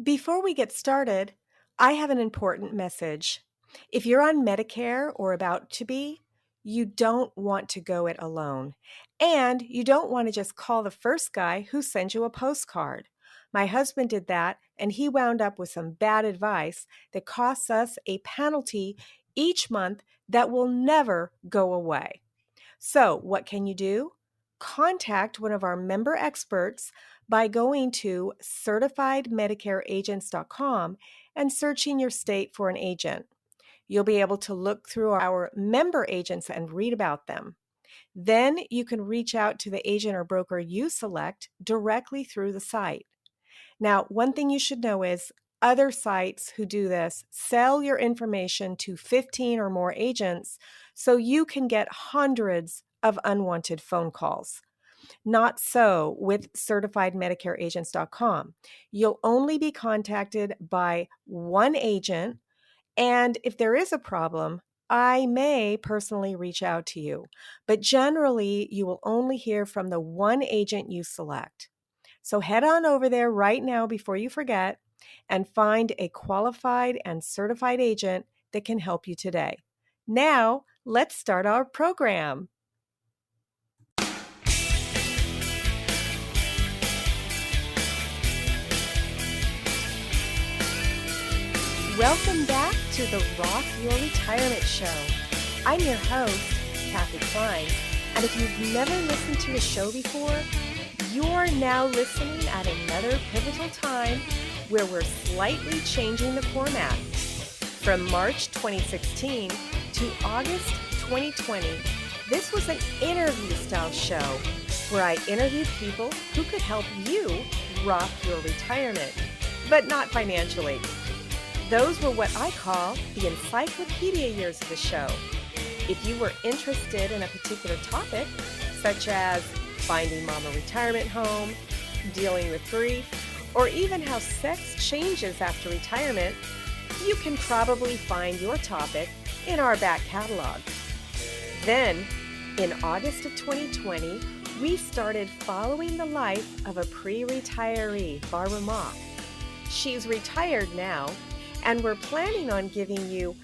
Before we get started, I have an important message. If you're on Medicare or about to be, you don't want to go it alone. And you don't want to just call the first guy who sends you a postcard. My husband did that, and he wound up with some bad advice that costs us a penalty each month that will never go away. So, what can you do? Contact one of our member experts by going to certifiedmedicareagents.com and searching your state for an agent. You'll be able to look through our member agents and read about them. Then you can reach out to the agent or broker you select directly through the site. Now, one thing you should know is other sites who do this sell your information to 15 or more agents so you can get hundreds of unwanted phone calls. Not so with certifiedmedicareagents.com. You'll only be contacted by one agent, and if there is a problem, I may personally reach out to you. But generally, you will only hear from the one agent you select. So head on over there right now before you forget and find a qualified and certified agent that can help you today. Now, let's start our program. Welcome back to the Rock Your Retirement Show. I'm your host, Kathy Klein, and if you've never listened to a show before, you're now listening at another pivotal time where we're slightly changing the format. From March 2016 to August 2020, this was an interview-style show where I interviewed people who could help you rock your retirement, but not financially. Those were what I call the encyclopedia years of the show. If you were interested in a particular topic, such as finding mom a retirement home, dealing with grief, or even how sex changes after retirement, you can probably find your topic in our back catalog. Then, in August of 2020, we started following the life of a pre-retiree, Barbara Mock. She's retired now, and we're planning on giving you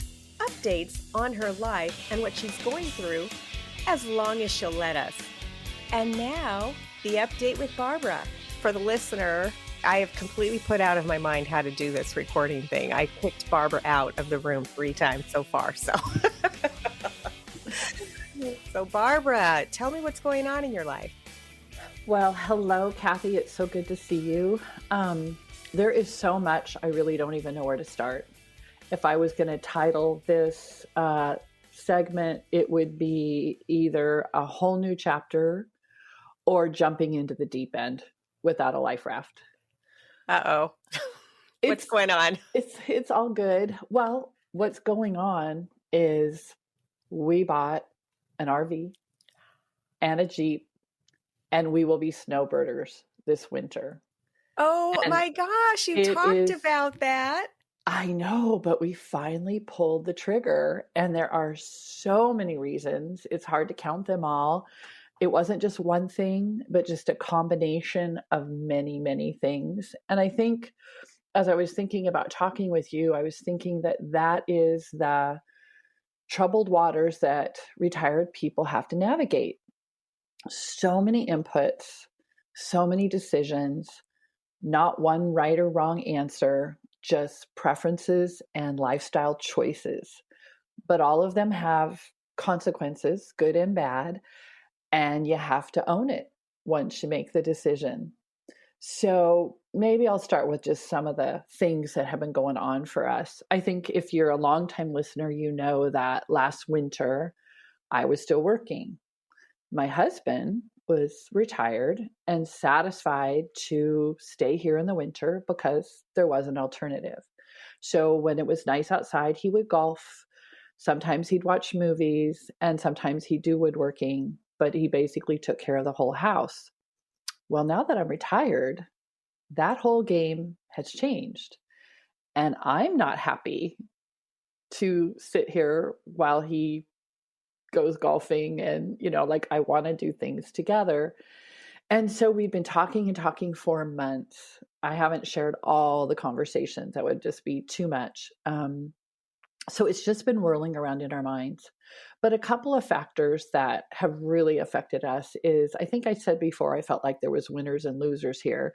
updates on her life and what she's going through as long as she'll let us. And now, the update with Barbara. For the listener, I have completely put out of my mind how to do this recording thing. I kicked Barbara out of the room 3 times so far. So Barbara, tell me what's going on in your life. Well, hello, Kathy. It's so good to see you. There is so much, I really don't even know where to start. If I was going to title this segment, it would be either a whole new chapter or jumping into the deep end without a life raft. Uh-oh. What's going on? It's all good. Well, what's going on is we bought an RV and a Jeep, and we will be snowbirders this winter. Oh And my gosh, you talked about that. I know, but we finally pulled the trigger, and there are so many reasons. It's hard to count them all. It wasn't just one thing, but just a combination of many, many things. And I think as I was thinking about talking with you, I was thinking that that is the troubled waters that retired people have to navigate. So many inputs, so many decisions, not one right or wrong answer, just preferences and lifestyle choices. But all of them have consequences, good and bad, and you have to own it once you make the decision. So maybe I'll start with just some of the things that have been going on for us. I think if you're a longtime listener, you know that last winter I was still working. My husband was retired and satisfied to stay here in the winter because there was an alternative. So when it was nice outside, he would golf. Sometimes he'd watch movies, and sometimes he'd do woodworking, but he basically took care of the whole house. Well, now that I'm retired, that whole game has changed. And I'm not happy to sit here while he goes golfing and, like I want to do things together. And so we've been talking and talking for months. I haven't shared all the conversations. That would just be too much. So it's just been whirling around in our minds. But a couple of factors that have really affected us is, I think I said before, I felt like there was winners and losers here.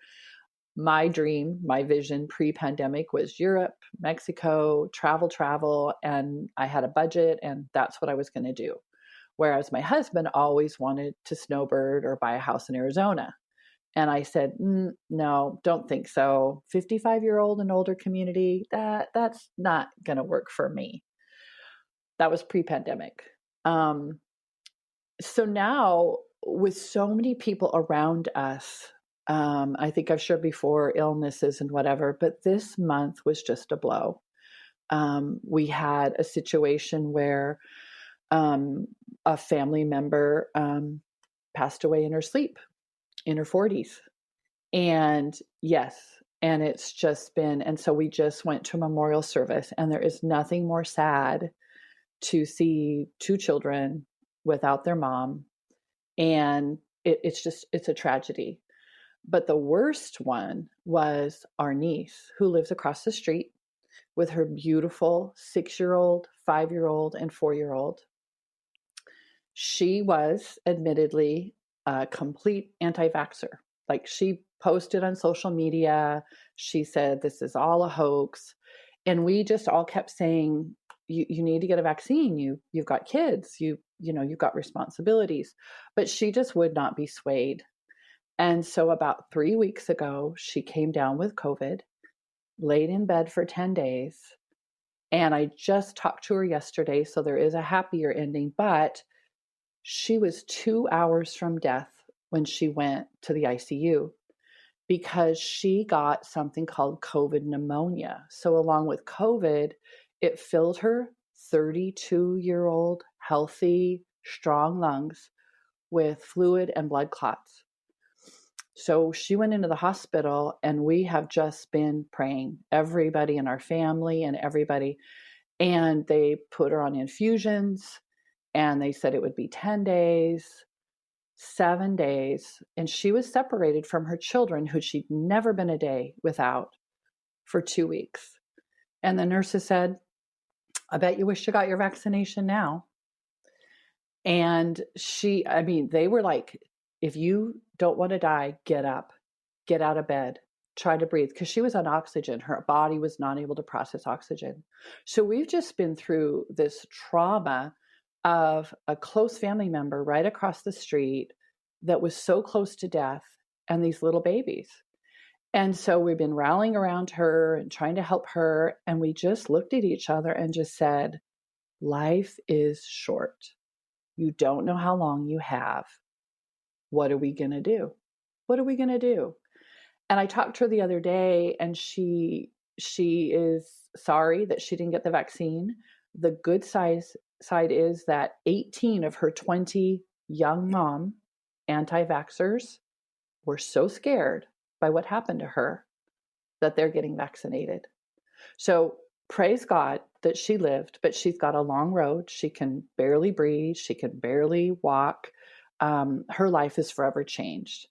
My dream, my vision pre-pandemic was Europe, Mexico, travel, and I had a budget and that's what I was going to do. Whereas my husband always wanted to snowbird or buy a house in Arizona. And I said, no, don't think so. 55-year-old and older community, that's not going to work for me. That was pre-pandemic. So now with so many people around us, I think I've shared before illnesses and whatever, but this month was just a blow. We had a situation where a family member passed away in her sleep in her 40s. And yes, and it's just been, and so we just went to a memorial service, and there is nothing more sad to see two children without their mom. And it's a tragedy. But the worst one was our niece who lives across the street with her beautiful 6-year-old, 5-year-old, and 4-year-old. She was admittedly a complete anti-vaxxer. Like, she posted on social media, she said, this is all a hoax. And we just all kept saying, you need to get a vaccine. You've got kids, you've got responsibilities. But she just would not be swayed. And so about 3 weeks ago, she came down with COVID, laid in bed for 10 days. And I just talked to her yesterday, so there is a happier ending, but she was 2 hours from death when she went to the ICU because she got something called COVID pneumonia. So along with COVID, it filled her 32-year-old healthy, strong lungs with fluid and blood clots. So she went into the hospital, and we have just been praying, everybody in our family and everybody. And they put her on infusions, and they said it would be 10 days, 7 days. And she was separated from her children, who she'd never been a day without, for 2 weeks. And the nurses said, I bet you wish you got your vaccination now. And they were like, if you don't want to die, get up, get out of bed, try to breathe. Because she was on oxygen. Her body was not able to process oxygen. So we've just been through this trauma of a close family member right across the street that was so close to death, and these little babies. And so we've been rallying around her and trying to help her. And we just looked at each other and just said, life is short. You don't know how long you have. What are we going to do? What are we going to do? And I talked to her the other day, and she is sorry that she didn't get the vaccine. The good side is that 18 of her 20 young mom anti-vaxxers were so scared by what happened to her that they're getting vaccinated. So praise God that she lived, but she's got a long road. She can barely breathe. She can barely walk. Her life is forever changed.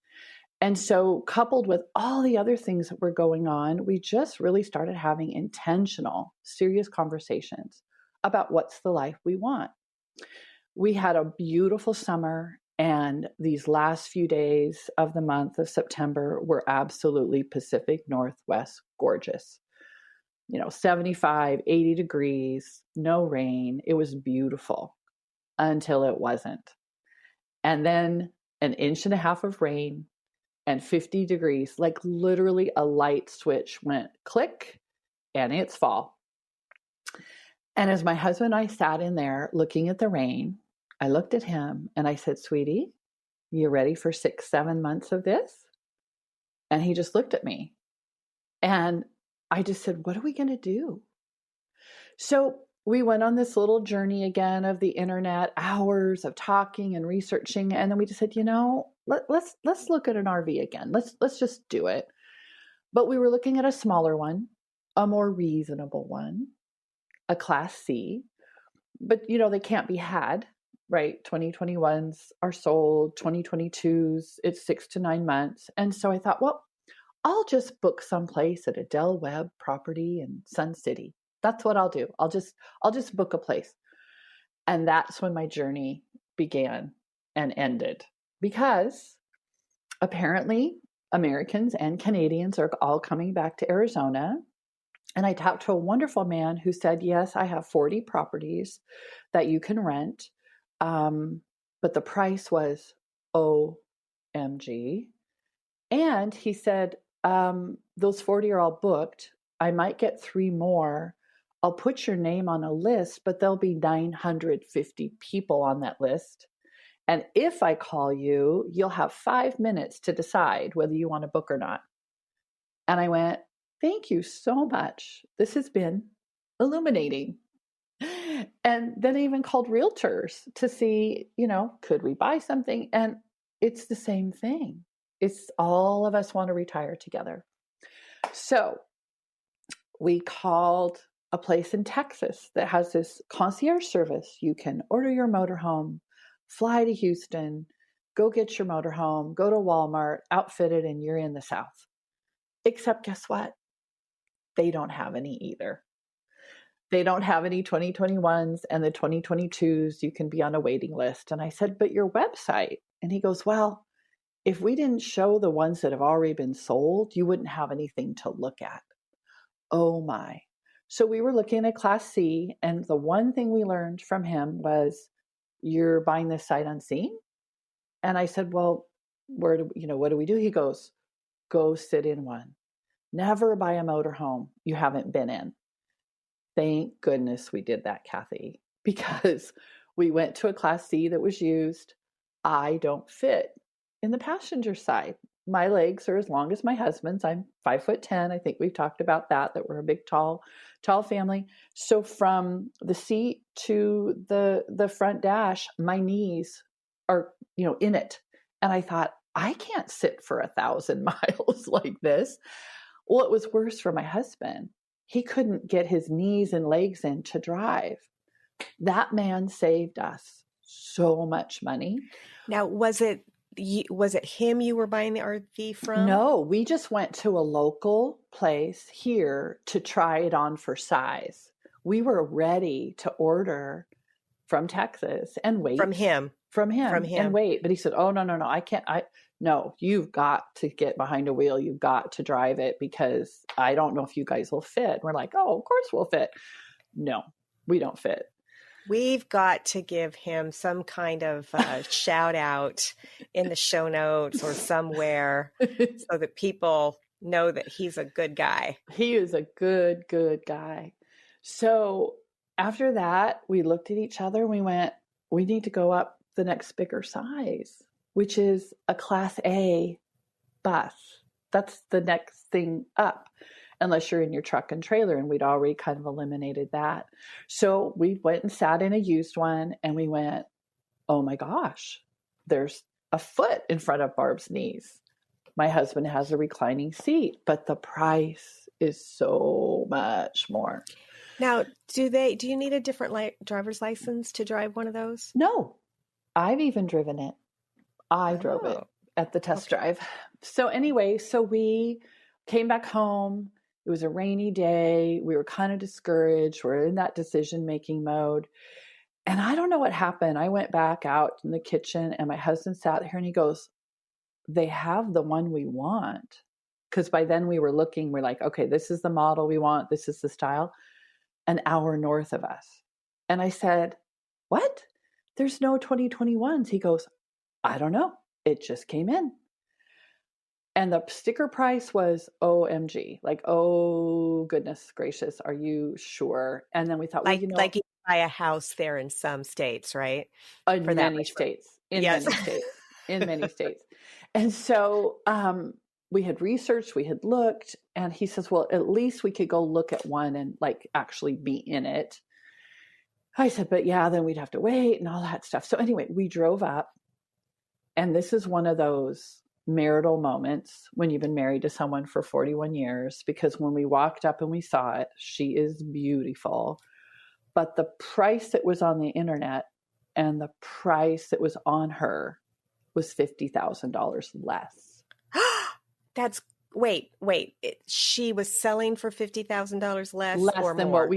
And so, coupled with all the other things that were going on, we just really started having intentional, serious conversations about what's the life we want. We had a beautiful summer, and these last few days of the month of September were absolutely Pacific Northwest gorgeous. 75, 80 degrees, no rain. It was beautiful until it wasn't. And then an inch and a half of rain and 50 degrees, like literally a light switch went click, and it's fall. And as my husband and I sat in there looking at the rain, I looked at him and I said, sweetie, you ready for 6-7 months of this? And he just looked at me. And I just said, what are we going to do? So we went on this little journey again of the internet, hours of talking and researching. And then we just said, let's look at an RV again. Let's just do it. But we were looking at a smaller one, a more reasonable one, a Class C. But, they can't be had. right? 2021s are sold, 2022s, it's 6 to 9 months. And so I thought, well, I'll just book someplace at a Del Webb property in Sun City. That's what I'll do. I'll just book a place. And that's when my journey began and ended, because apparently Americans and Canadians are all coming back to Arizona. And I talked to a wonderful man who said, yes, I have 40 properties that you can rent. But the price was OMG. And he said, those 40 are all booked. I might get 3 more. I'll put your name on a list, but there'll be 950 people on that list. And if I call you, you'll have 5 minutes to decide whether you want to book or not. And I went, thank you so much. This has been illuminating. And then I even called realtors to see, could we buy something? And it's the same thing. It's all of us want to retire together. So we called a place in Texas that has this concierge service. You can order your motorhome, fly to Houston, go get your motorhome, go to Walmart, outfit it, and you're in the South. Except guess what? They don't have any either. They don't have any 2021s, and the 2022s, you can be on a waiting list. And I said, but your website. And he goes, well, if we didn't show the ones that have already been sold, you wouldn't have anything to look at. Oh my. So we were looking at Class C, and the one thing we learned from him was, you're buying this sight unseen? And I said, well, what do we do? He goes, go sit in one. Never buy a motorhome you haven't been in. Thank goodness we did that, Kathy, because we went to a Class C that was used. I don't fit in the passenger side. My legs are as long as my husband's. I'm 5'10". I think we've talked about that we're a big, tall family. So from the seat to the front dash, my knees are, in it. And I thought, I can't sit for 1,000 miles like this. Well, it was worse for my husband. He couldn't get his knees and legs in to drive. That man saved us so much money. Now, was it him you were buying the RV from? No, we just went to a local place here to try it on for size. We were ready to order from Texas and wait. From him and wait. But he said, oh, no, I can't. No, you've got to get behind a wheel. You've got to drive it, because I don't know if you guys will fit. We're like, oh, of course we'll fit. No, we don't fit. We've got to give him some kind of shout out in the show notes or somewhere so that people know that he's a good guy. He is a good guy. So after that, we looked at each other and we went, we need to go up the next bigger size, which is a Class A bus. That's the next thing up, unless you're in your truck and trailer. And we'd already kind of eliminated that. So we went and sat in a used one and we went, oh my gosh, there's a foot in front of Barb's knees. My husband has a reclining seat, but the price is so much more. Now, do you need a different driver's license to drive one of those? No, I've even driven it. I drove it at the test drive. So anyway, so we came back home. It was a rainy day. We were kind of discouraged. We're in that decision-making mode. And I don't know what happened. I went back out in the kitchen and my husband sat here and he goes, they have the one we want. Because by then we were looking, we're like, okay, this is the model we want. This is the style. An hour north of us. And I said, what? There's no 2021s. He goes, I don't know. It just came in. And the sticker price was OMG. Like, oh, goodness gracious. Are you sure? And then we thought, like you buy a house there in some states, right? In many states. And so we had researched, we had looked, and he says, well, at least we could go look at one and like actually be in it. I said, but yeah, then we'd have to wait and all that stuff. So anyway, we drove up, and this is one of those marital moments when you've been married to someone for 41 years, because when we walked up and we saw it, she is beautiful. But the price that was on the internet and the price that was on her was $50,000 less. That's wait. She was selling for $50,000 less or than more?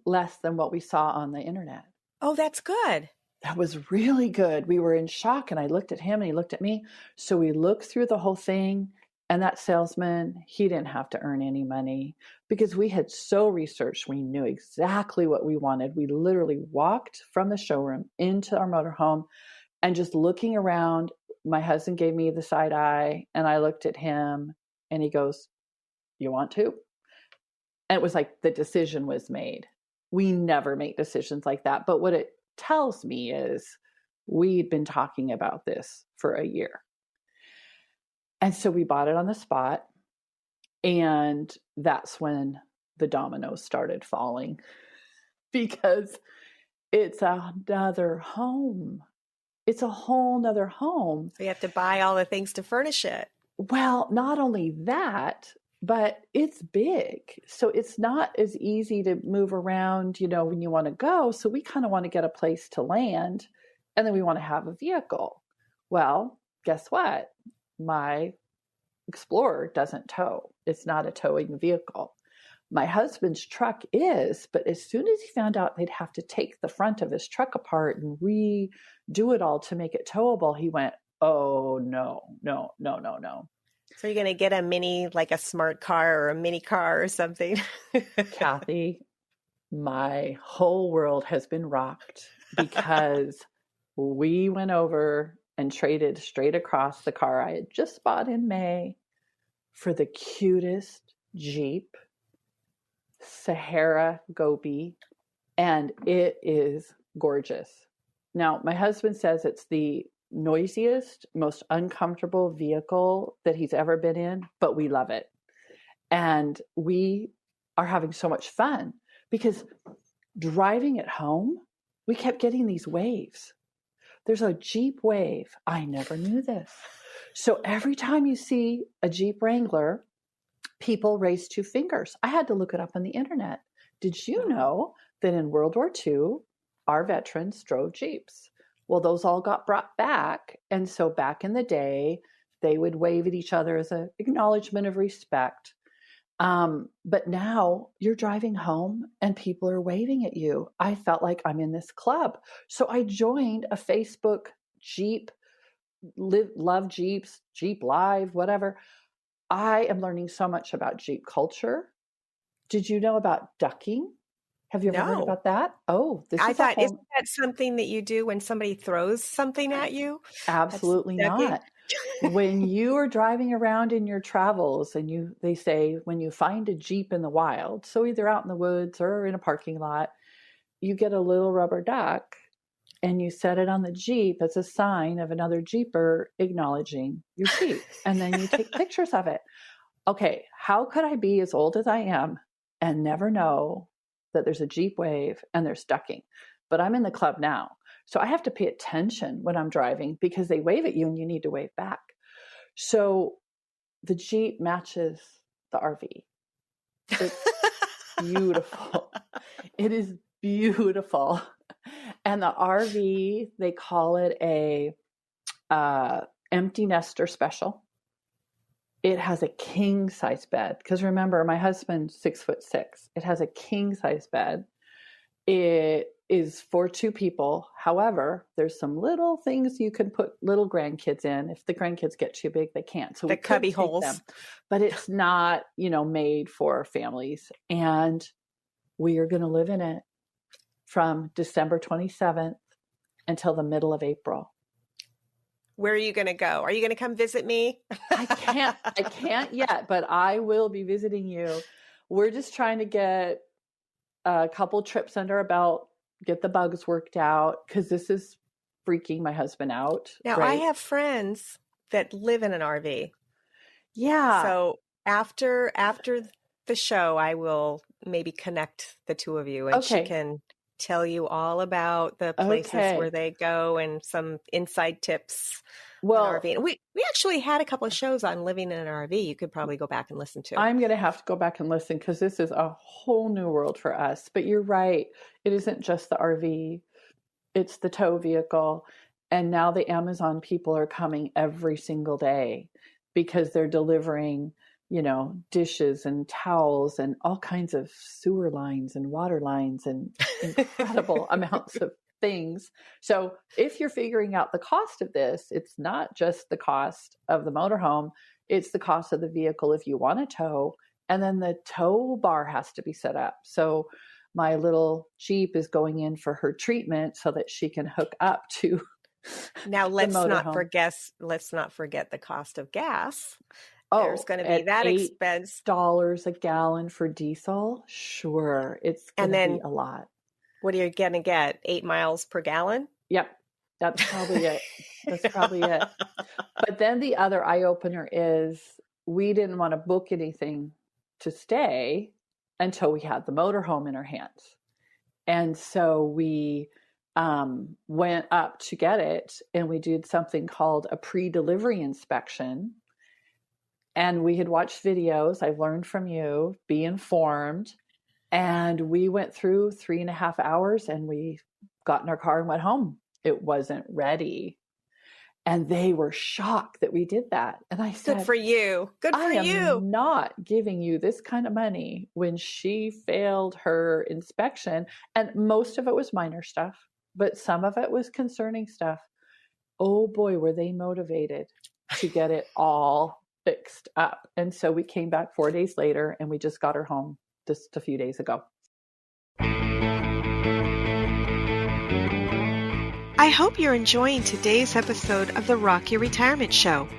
Less than what we saw on the internet. Oh, that's good. That was really good. We were in shock, and I looked at him and he looked at me. So we looked through the whole thing, and that salesman, he didn't have to earn any money because we had so researched. We knew exactly what we wanted. We literally walked from the showroom into our motorhome and just looking around. My husband gave me the side eye, and I looked at him and he goes, "You want to?" And it was like the decision was made. We never make decisions like that. But what it tells me is we'd been talking about this for a year. And so we bought it on the spot. And that's when the dominoes started falling because it's another home. It's a whole nother home. So you have to buy all the things to furnish it. Well, not only that, but it's big. So it's not as easy to move around, when you want to go. So we kind of want to get a place to land, and then we want to have a vehicle. Well, guess what? My Explorer doesn't tow. It's not a towing vehicle. My husband's truck is, but as soon as he found out they'd have to take the front of his truck apart and redo it all to make it towable, he went, "Oh, no. So you're going to get a mini, like a smart car or a mini car or something." Kathy, my whole world has been rocked because we went over and traded straight across the car I had just bought in May for the cutest Jeep, Sahara Gobi, and it is gorgeous. Now, my husband says it's the noisiest, most uncomfortable vehicle that he's ever been in, but we love it. And we are having so much fun because driving it home, we kept getting these waves. There's a Jeep wave. I never knew this. So every time you see a Jeep Wrangler, people raise two fingers. I had to look it up on the internet. Did you know that in World War II, our veterans drove Jeeps? Well, those all got brought back. And so back in the day, they would wave at each other as an acknowledgement of respect. But now you're driving home and people are waving at you. I felt like I'm in this club. So I joined a Facebook Jeep, love Jeeps, Jeep Live, whatever. I am learning so much about Jeep culture. Did you know about ducking? Have you ever heard about that? Oh, I thought, isn't that something that you do when somebody throws something at you? Absolutely not. When you are driving around in your travels and they say when you find a Jeep in the wild, so either out in the woods or in a parking lot, you get a little rubber duck and you set it on the Jeep as a sign of another Jeeper acknowledging your Jeep. And then you take pictures of it. Okay, how could I be as old as I am and never know that there's a Jeep wave and there's ducking? But I'm in the club now. So I have to pay attention when I'm driving because they wave at you and you need to wave back. So the Jeep matches the RV. It's beautiful. It is beautiful. And the RV, they call it a empty nester special. It has a king size bed. Because remember, my husband's 6'6". It has a king size bed. It is for two people. However, there's some little things you can put little grandkids in. If the grandkids get too big, they can't. So the cubby holes. Them. But it's not, made for families. And we are going to live in it from December 27th until the middle of April. Where are you going to go? Are you going to come visit me? I can't yet, but I will be visiting you. We're just trying to get a couple trips under our belt, get the bugs worked out, because this is freaking my husband out. Now, right? I have friends that live in an RV. Yeah. So after the show, I will maybe connect the two of you and she can tell you all about the places where they go and some inside tips. Well, RV. And we actually had a couple of shows on living in an RV. You could probably go back and listen to. I'm going to have to go back and listen because this is a whole new world for us. But you're right. It isn't just the RV. it's the tow vehicle. And now the Amazon people are coming every single day because they're delivering, dishes and towels and all kinds of sewer lines and water lines and incredible amounts of things. So if you're figuring out the cost of this, it's not just the cost of the motorhome, it's the cost of the vehicle if you want to tow. And then the tow bar has to be set up. So my little Jeep is going in for her treatment so that she can hook up to now let's not forget the cost of gas. There's going to be that expense. $8 a gallon for diesel. Sure. It's going to be a lot. What are you going to get? 8 miles per gallon? Yep. That's probably it. But then the other eye opener is we didn't want to book anything to stay until we had the motorhome in our hands. And so we went up to get it, and we did something called a pre-delivery inspection. And we had watched videos. I've learned from you, be informed. And we went through 3.5 hours and we got in our car and went home. It wasn't ready. And they were shocked that we did that. And I said, good for you. I am not giving you this kind of money when she failed her inspection. And most of it was minor stuff, but some of it was concerning stuff. Oh boy, were they motivated to get it all fixed up. And so we came back 4 days later and we just got her home just a few days ago. I hope you're enjoying today's episode of the Rock Your Retirement Show.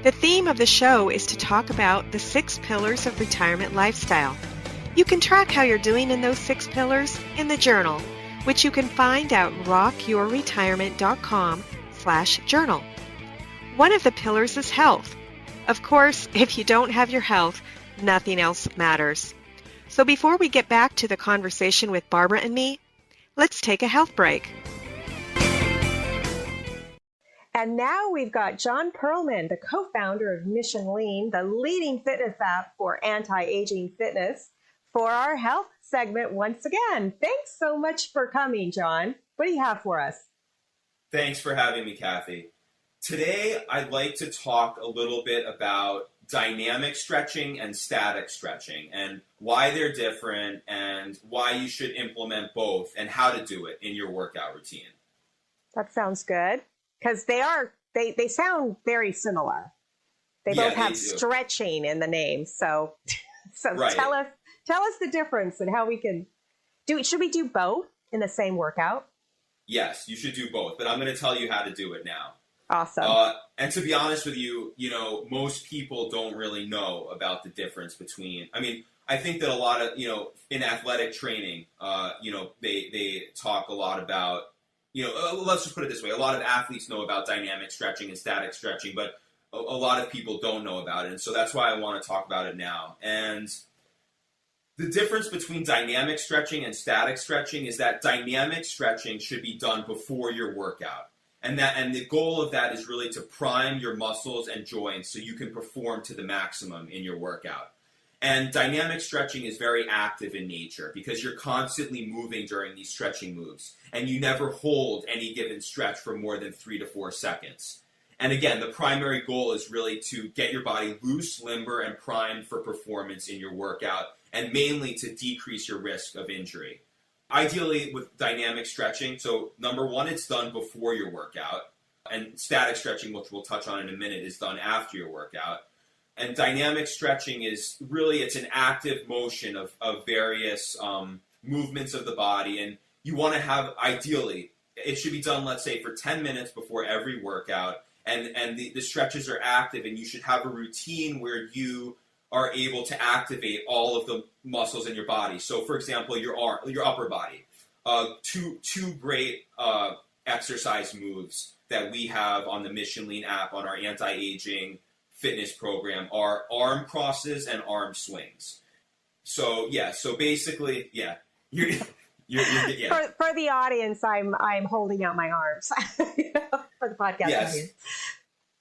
The theme of the show is to talk about the 6 pillars of retirement lifestyle. You can track how you're doing in those 6 pillars in the journal, which you can find at rockyourretirement.com/journal. One of the pillars is health. Of course, if you don't have your health, nothing else matters. So before we get back to the conversation with Barbara and me, let's take a health break. And now we've got John Perlman, the co-founder of Mission Lean, the leading fitness app for anti-aging fitness, for our health segment once again. Thanks so much for coming, John. What do you have for us? Thanks for having me, Kathy. Today, I'd like to talk a little bit about dynamic stretching and static stretching and why they're different and why you should implement both and how to do it in your workout routine. That sounds good, because they sound very similar. They both have stretching in the name. So right. Tell us the difference and how we can do it. Should we do both in the same workout? Yes, you should do both, but I'm going to tell you how to do it now. Awesome. And to be honest with you, most people don't really know about the difference between, I think that a lot of, in athletic training, they talk a lot about, let's just put it this way. A lot of athletes know about dynamic stretching and static stretching, but a lot of people don't know about it. And so that's why I want to talk about it now. And the difference between dynamic stretching and static stretching is that dynamic stretching should be done before your workout. And the goal of that is really to prime your muscles and joints so you can perform to the maximum in your workout. And dynamic stretching is very active in nature because you're constantly moving during these stretching moves. And you never hold any given stretch for more than 3 to 4 seconds. And again, the primary goal is really to get your body loose, limber, and primed for performance in your workout, and mainly to decrease your risk of injury. Ideally with dynamic stretching, so number one, it's done before your workout, and static stretching, which we'll touch on in a minute, is done after your workout. And dynamic stretching is really, it's an active motion of various movements of the body, and you want to have, ideally, it should be done, let's say, for 10 minutes before every workout, and the stretches are active, and you should have a routine where you are able to activate all of the muscles in your body. So, for example, your upper body. Two great exercise moves that we have on the Mission Lean app on our anti-aging fitness program are arm crosses and arm swings. So, so basically, you're For the audience, I'm holding out my arms for the podcast. Yes.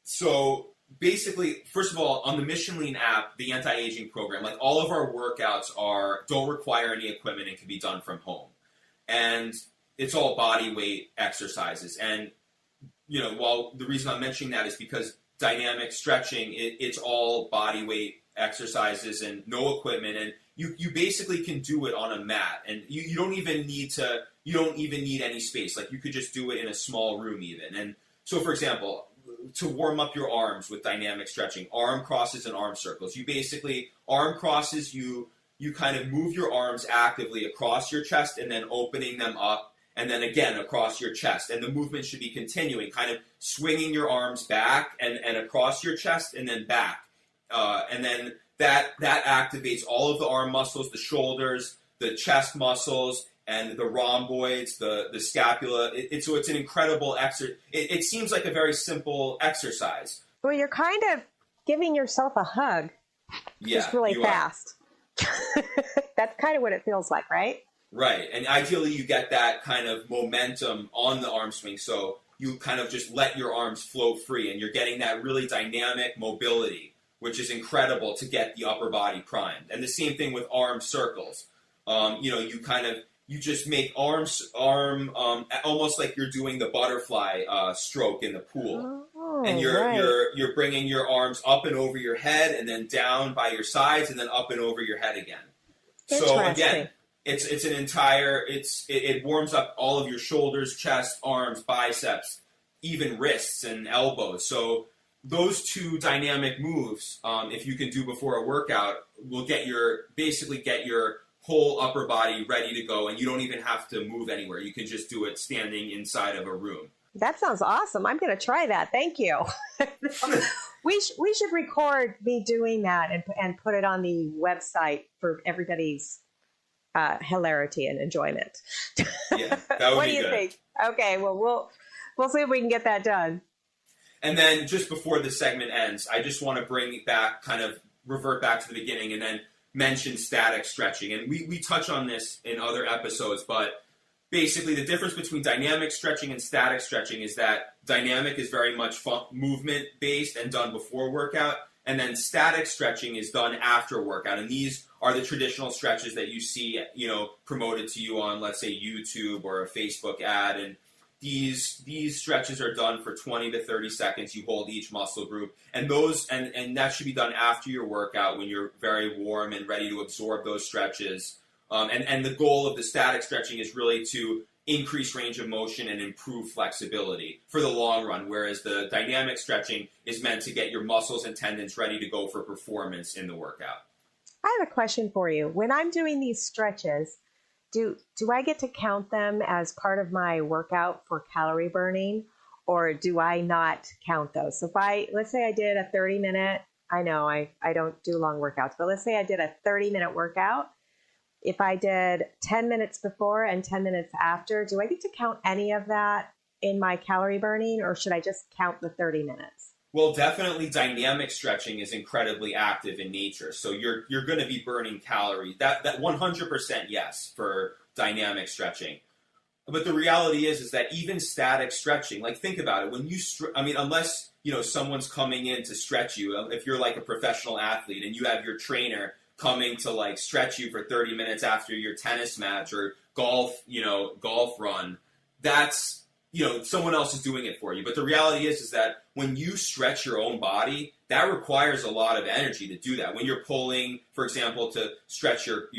So basically, first of all, on the Mission Lean app, the anti-aging program, like all of our workouts don't require any equipment and can be done from home. And it's all body weight exercises. And, while the reason I'm mentioning that is because dynamic stretching, it's all body weight exercises and no equipment. And you basically can do it on a mat, and you don't even need any space. Like, you could just do it in a small room even. And so, for example, to warm up your arms with dynamic stretching, arm crosses and arm circles. You basically, arm crosses, you kind of move your arms actively across your chest and then opening them up, and then again across your chest. And the movement should be continuing, kind of swinging your arms back and across your chest and then back. And then that activates all of the arm muscles, the shoulders, the chest muscles, and the rhomboids, the scapula. So it's an incredible exercise. It seems like a very simple exercise. Well, you're kind of giving yourself a hug just really fast. That's kind of what it feels like, right? Right. And ideally you get that kind of momentum on the arm swing, so you kind of just let your arms flow free, and you're getting that really dynamic mobility, which is incredible to get the upper body primed. And the same thing with arm circles. You just make arm almost like you're doing the butterfly stroke in the pool. Oh, and you're bringing your arms up and over your head, and then down by your sides, and then up and over your head again. So again, it's an entire, it warms up all of your shoulders, chest, arms, biceps, even wrists and elbows. So those two dynamic moves, if you can do before a workout, will basically get your whole upper body ready to go, and you don't even have to move anywhere. You can just do it standing inside of a room. That sounds awesome. I'm going to try that. Thank you. We should record me doing that and put it on the website for everybody's hilarity and enjoyment. Yeah, that would be good. What do you think? Okay, well, we'll see if we can get that done. And then just before the segment ends, I just want to bring it back, kind of revert back to the beginning, and then mention static stretching. And we touch on this in other episodes, but basically the difference between dynamic stretching and static stretching is that dynamic is very much movement based and done before workout, and then static stretching is done after workout. And these are the traditional stretches that you see, promoted to you on, let's say, YouTube or a Facebook ad. And these stretches are done for 20 to 30 seconds. You hold each muscle group, and that should be done after your workout when you're very warm and ready to absorb those stretches. And the goal of the static stretching is really to increase range of motion and improve flexibility for the long run, whereas the dynamic stretching is meant to get your muscles and tendons ready to go for performance in the workout. I have a question for you. When I'm doing these stretches, do I get to count them as part of my workout for calorie burning, or do I not count those? So let's say I did a 30-minute, I know I don't do long workouts, but let's say I did a 30-minute workout. If I did 10 minutes before and 10 minutes after, do I get to count any of that in my calorie burning, or should I just count the 30 minutes? Well, definitely dynamic stretching is incredibly active in nature. So you're going to be burning calories. That 100% yes for dynamic stretching. But the reality is that even static stretching, like, think about it. When you unless, someone's coming in to stretch you, if you're like a professional athlete and you have your trainer coming to like stretch you for 30 minutes after your tennis match or golf run, that's, someone else is doing it for you. But the reality is that when you stretch your own body, that requires a lot of energy to do that. When you're pulling, for example, to stretch your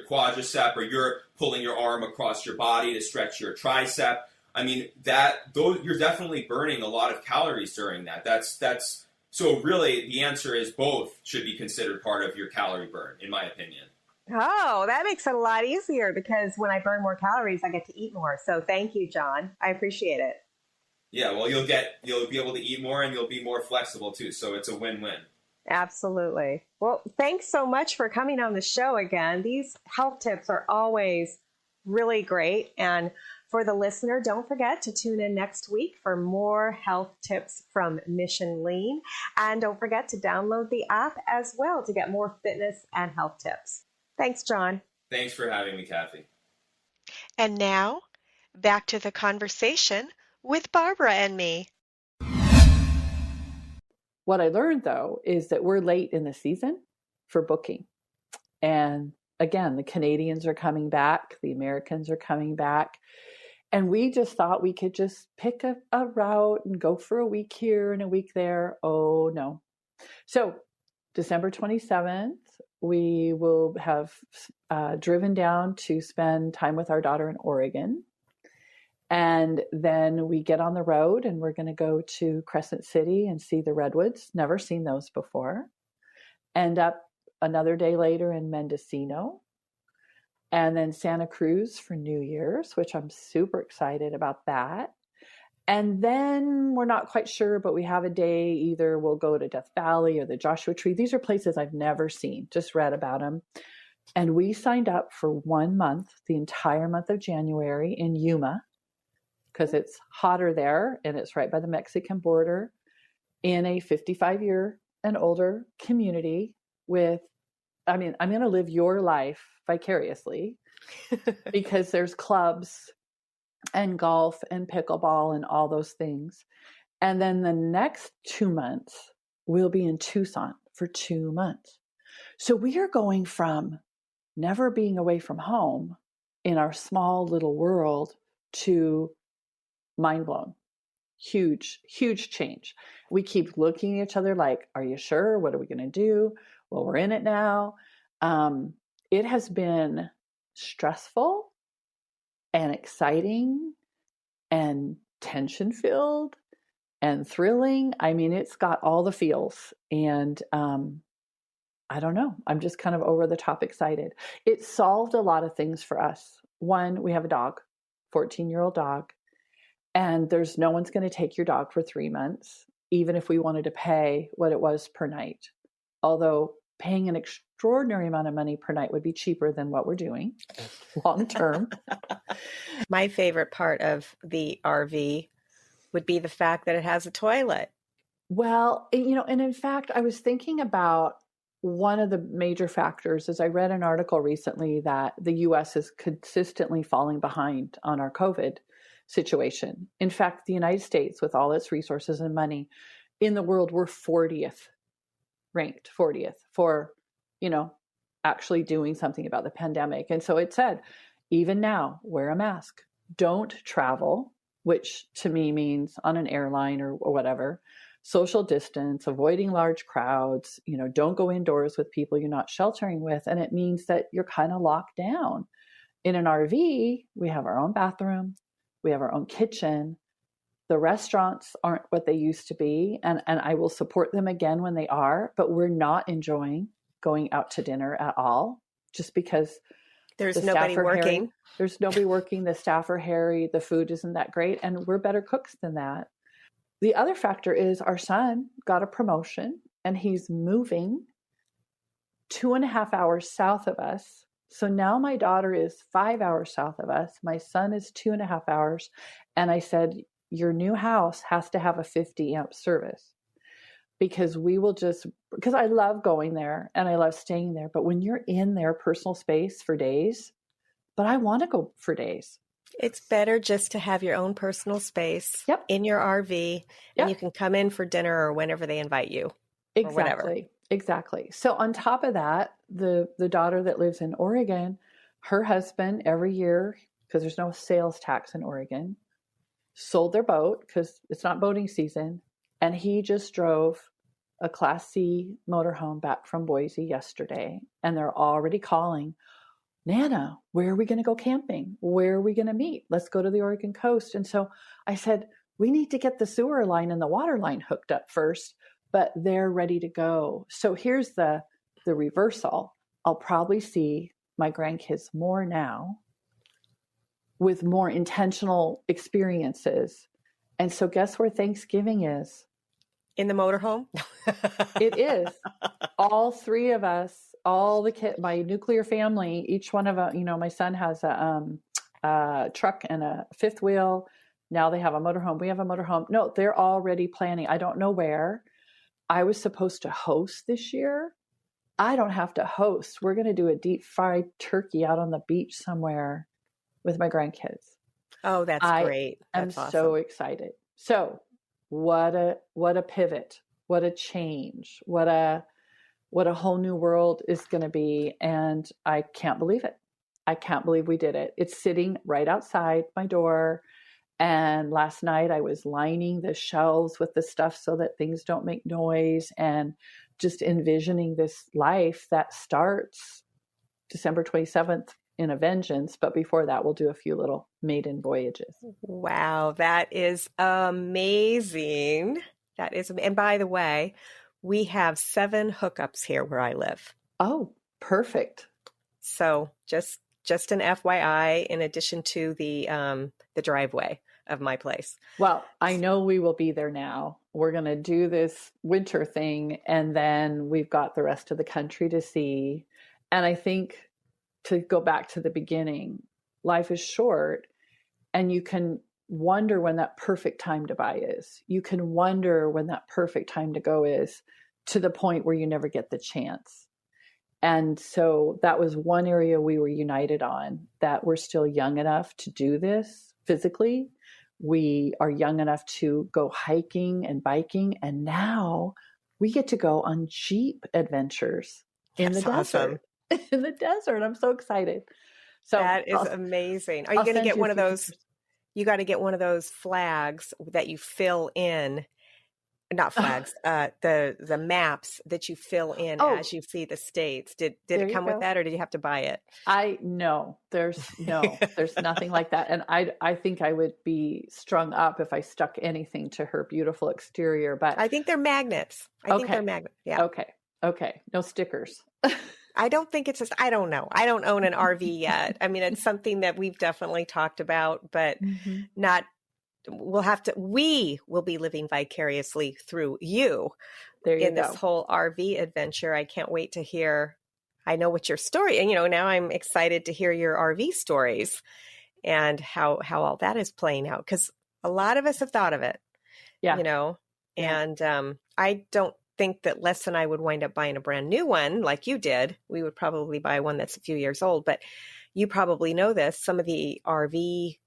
quadricep, or you're pulling your arm across your body to stretch your tricep, you're definitely burning a lot of calories during that. That's so really the answer is both should be considered part of your calorie burn, in my opinion. Oh, that makes it a lot easier, because when I burn more calories, I get to eat more. So thank you, John. I appreciate it. Yeah, well, you'll be able to eat more, and you'll be more flexible too. So it's a win-win. Absolutely. Well, thanks so much for coming on the show again. These health tips are always really great. And for the listener, don't forget to tune in next week for more health tips from Mission Lean. And don't forget to download the app as well to get more fitness and health tips. Thanks, John. Thanks for having me, Kathy. And now, back to the conversation with Barbara and me. What I learned, though, is that we're late in the season for booking. And again, the Canadians are coming back, the Americans are coming back. And we just thought we could just pick a route and go for a week here and a week there. Oh, no. So December 27th, we will have driven down to spend time with our daughter in Oregon. And then we get on the road and we're going to go to Crescent City and see the redwoods. Never seen those before. End up another day later in Mendocino. And then Santa Cruz for New Year's, which I'm super excited about that. And then we're not quite sure, but we have a day, either we'll go to Death Valley or the Joshua Tree. These are places I've never seen, just read about them. And we signed up for 1 month, the entire month of January in Yuma, because it's hotter there and it's right by the Mexican border, in a 55-year and older community with, I mean, I'm going to live your life vicariously because there's clubs and golf and pickleball and all those things. And then the next 2 months, we'll be in Tucson for 2 months. So we are going from never being away from home in our small little world to mind blown. Huge, huge change. We keep looking at each other like, are you sure? What are we going to do? Well, we're in it now. It has been stressful and exciting and tension filled and thrilling. I mean, it's got all the feels, and I don't know. I'm just kind of over the top excited. It solved a lot of things for us. One, we have a dog, 14-year-old dog, and there's no one's going to take your dog for 3 months, even if we wanted to pay what it was per night. Although paying an extraordinary amount of money per night would be cheaper than what we're doing long term. My favorite part of the RV would be the fact that it has a toilet. Well, and in fact, I was thinking about one of the major factors is I read an article recently that the U.S. is consistently falling behind on our COVID situation. In fact, the United States, with all its resources and money in the world, we're 40th ranked 40th for, actually doing something about the pandemic. And so it said, even now, wear a mask, don't travel, which to me means on an airline or whatever, social distance, avoiding large crowds, don't go indoors with people you're not sheltering with. And it means that you're kind of locked down. In an RV, we have our own bathroom, we have our own kitchen. The restaurants aren't what they used to be, and I will support them again when they are, but we're not enjoying going out to dinner at all, just because there's nobody working. There's nobody working. The staff are hairy. The food isn't that great, and we're better cooks than that. The other factor is our son got a promotion, and he's moving 2.5 hours south of us. So now my daughter is 5 hours south of us. My son is 2.5 hours. And I said, your new house has to have a 50 amp service, because because I love going there and I love staying there. But when you're in their personal space for days, but I want to go for days. It's better just to have your own personal space in your RV, and you can come in for dinner or whenever they invite you. Or whatever. Exactly. So on top of that, the daughter that lives in Oregon, her husband every year, because there's no sales tax in Oregon, sold their boat because it's not boating season. And he just drove a Class C motorhome back from Boise yesterday. And they're already calling, Nana, where are we going to go camping? Where are we going to meet? Let's go to the Oregon coast. And so I said, we need to get the sewer line and the water line hooked up first, but they're ready to go. So here's the reversal. I'll probably see my grandkids more now with more intentional experiences. And so guess where Thanksgiving is? In the motorhome? It is. All three of us, all the kids, my nuclear family, each one of us, my son has a truck and a fifth wheel. Now they have a motorhome. We have a motorhome. No, they're already planning. I don't know where. I was supposed to host this year. I don't have to host. We're going to do a deep fried turkey out on the beach somewhere with my grandkids. Oh, that's great. That's I'm awesome. so excited. So what a pivot, what a change, what a what a whole new world is going to be. And I can't believe it. I can't believe we did it. It's sitting right outside my door. And last night I was lining the shelves with the stuff so that things don't make noise, and just envisioning this life that starts December 27th in a vengeance. But before that, we'll do a few little maiden voyages. Wow, that is amazing. And by the way, we have 7 hookups here where I live. Oh, perfect. So just an FYI, in addition to the driveway of my place. Well, I know we will be there now. We're going to do this winter thing, and then we've got the rest of the country to see. And I think, to go back to the beginning, life is short, and you can wonder when that perfect time to buy is. You can wonder when that perfect time to go is, to the point where you never get the chance. And so that was one area we were united on, that we're still young enough to do this physically. We are young enough to go hiking and biking. And now we get to go on Jeep adventures in the desert. In the desert. I'm so excited. So that is amazing. Are you going to get one of those? You got to get one of those flags that you fill in. Not flags, the maps that you fill in as you see the states. Did it come with that, or did you have to buy it? There's nothing like that. And I think I would be strung up if I stuck anything to her beautiful exterior. But I think they're magnets. Yeah. Okay. No stickers. I don't think it's I don't know. I don't own an RV yet. I mean, it's something that we've definitely talked about, but not. We will be living vicariously through you in this whole RV adventure. I can't wait to hear. I know what your story, and now I'm excited to hear your RV stories and how all that is playing out, because a lot of us have thought of it, and I don't think that Les and I would wind up buying a brand new one like you did. We would probably buy one that's a few years old, but you probably know this. Some of the RV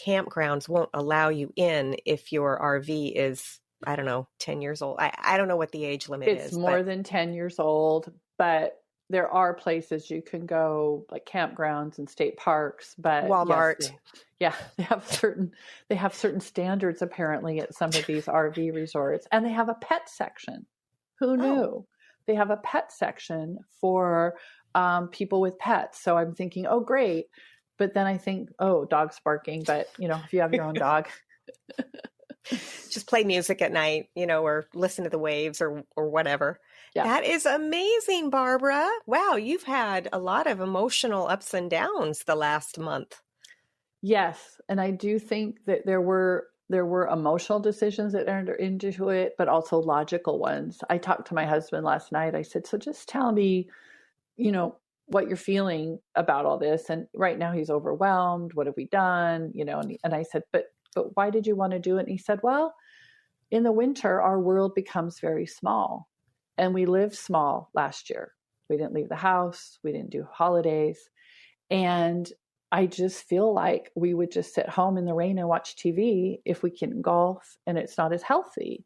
campgrounds won't allow you in if your RV is, 10 years old. I don't know what the age limit is. It's more than 10 years old, but there are places you can go, like campgrounds and state parks, but Walmart. Yes, they have certain standards apparently at some of these RV resorts, and they have a pet section. Who knew? They have a pet section for people with pets. So I'm thinking, oh, great. But then I think, oh, dog's barking. But, if you have your own dog. Just play music at night, or listen to the waves or whatever. Yeah. That is amazing, Barbara. Wow, you've had a lot of emotional ups and downs the last month. Yes. And I do think that there were emotional decisions that entered into it, but also logical ones. I talked to my husband last night. I said, so just tell me, what you're feeling about all this. And right now he's overwhelmed. What have we done? And I said, but why did you want to do it? And he said, well, in the winter, our world becomes very small, and we lived small last year. We didn't leave the house. We didn't do holidays. And I just feel like we would just sit home in the rain and watch TV if we can golf, and it's not as healthy.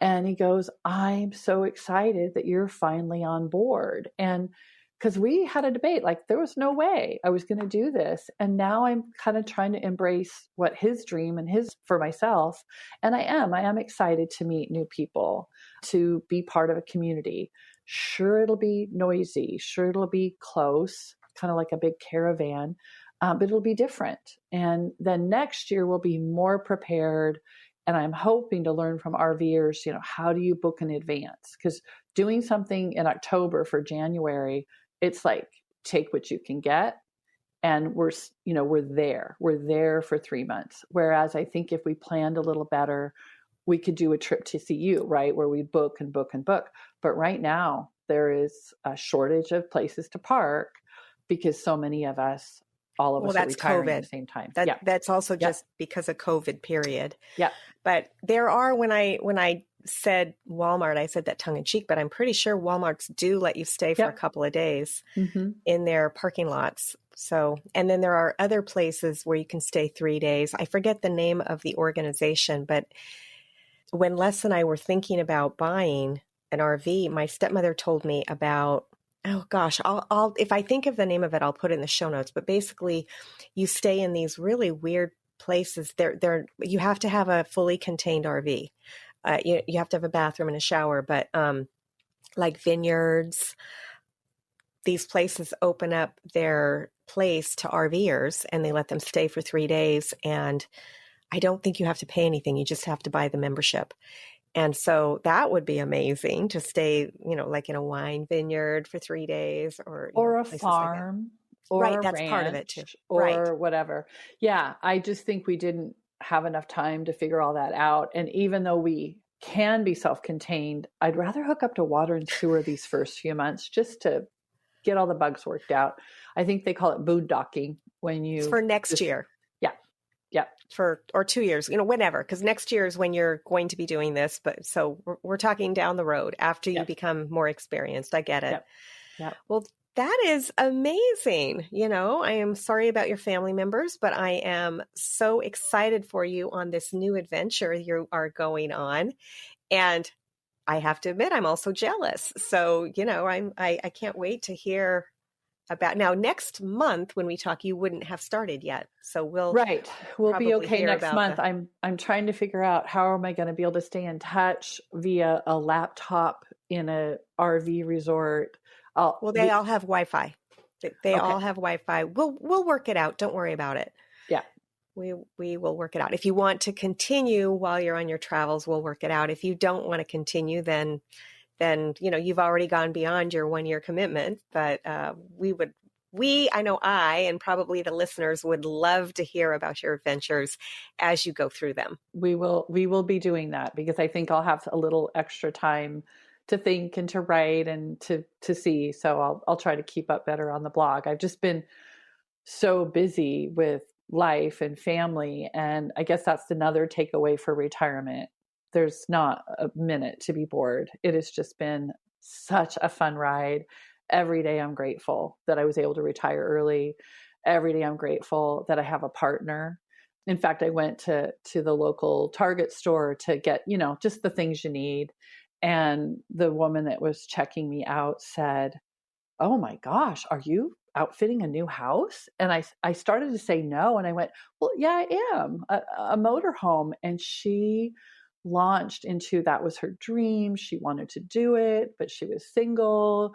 And he goes, I'm so excited that you're finally on board. And because we had a debate, like there was no way I was going to do this. And now I'm kind of trying to embrace what his dream and his for myself. And I am excited to meet new people, to be part of a community. Sure, it'll be noisy. Sure, it'll be close, kind of like a big caravan, but it'll be different. And then next year we'll be more prepared. And I'm hoping to learn from RVers, how do you book in advance? Because doing something in October for January, it's like, take what you can get. And we're there for 3 months. Whereas I think if we planned a little better, we could do a trip to see you, right? Where we book and book and book. But right now there is a shortage of places to park because so many of us, all of us are retiring at the same time. That's also just because of COVID period. Yeah. But there are, when I said Walmart, I said that tongue in cheek, but I'm pretty sure Walmarts do let you stay for a couple of days in their parking lots. So, and then there are other places where you can stay 3 days. I forget the name of the organization, but when Les and I were thinking about buying, an RV, my stepmother told me about, oh gosh, I'll if I think of the name of it, I'll put it in the show notes. But basically, you stay in these really weird places. You have to have a fully contained RV. You have to have a bathroom and a shower, but like vineyards, these places open up their place to RVers and they let them stay for 3 days. And I don't think you have to pay anything. You just have to buy the membership. And so that would be amazing to stay, like in a wine vineyard for 3 days or a farm or right, a that's ranch, part of it too. Or right. whatever. Yeah, I just think we didn't have enough time to figure all that out. And even though we can be self-contained, I'd rather hook up to water and sewer these first few months just to get all the bugs worked out. I think they call it boondocking when you it's for next year. Yeah. Or 2 years, whenever, because next year is when you're going to be doing this. But so we're talking down the road after you become more experienced. I get it. Yeah. Well, that is amazing. I am sorry about your family members, but I am so excited for you on this new adventure you are going on. And I have to admit, I'm also jealous. So, I can't wait to hear about now. Next month when we talk, you wouldn't have started yet. So we'll be okay next month. I'm trying to figure out how am I going to be able to stay in touch via a laptop in a RV resort. They all have Wi-Fi. They all have Wi-Fi. We'll work it out. Don't worry about it. Yeah. We will work it out. If you want to continue while you're on your travels, we'll work it out. If you don't want to continue, then you've already gone beyond your 1-year commitment. But I know I and probably the listeners would love to hear about your adventures as you go through them. We will be doing that because I think I'll have a little extra time to think and to write and to see. So I'll try to keep up better on the blog. I've just been so busy with life and family. And I guess that's another takeaway for retirement. There's not a minute to be bored. It has just been such a fun ride. Every day I'm grateful that I was able to retire early. Every day I'm grateful that I have a partner. In fact, I went to the local Target store to get, just the things you need. And the woman that was checking me out said, "Oh my gosh, are you outfitting a new house?" And I started to say no. And I went, "Well, yeah, I am a motorhome." And she launched into that was her dream. She wanted to do it, but she was single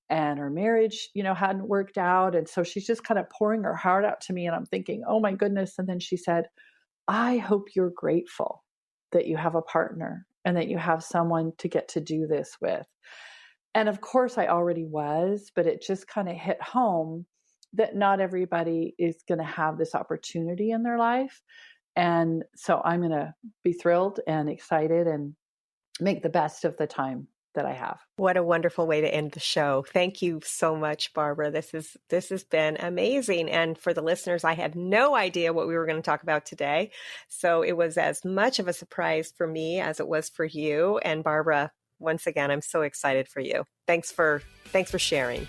and her marriage, hadn't worked out. And so she's just kind of pouring her heart out to me. And I'm thinking, oh my goodness. And then she said, "I hope you're grateful that you have a partner and that you have someone to get to do this with." And of course I already was, but it just kind of hit home that not everybody is going to have this opportunity in their life. And so I'm going to be thrilled and excited and make the best of the time that I have. What a wonderful way to end the show. Thank you so much, Barbara. This has been amazing. And for the listeners, I had no idea what we were going to talk about today. So it was as much of a surprise for me as it was for you. And Barbara, once again, I'm so excited for you. Thanks for sharing.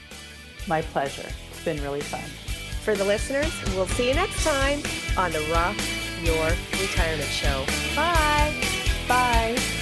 My pleasure. It's been really fun. For the listeners, we'll see you next time on the Rock Your Retirement Show. Bye. Bye.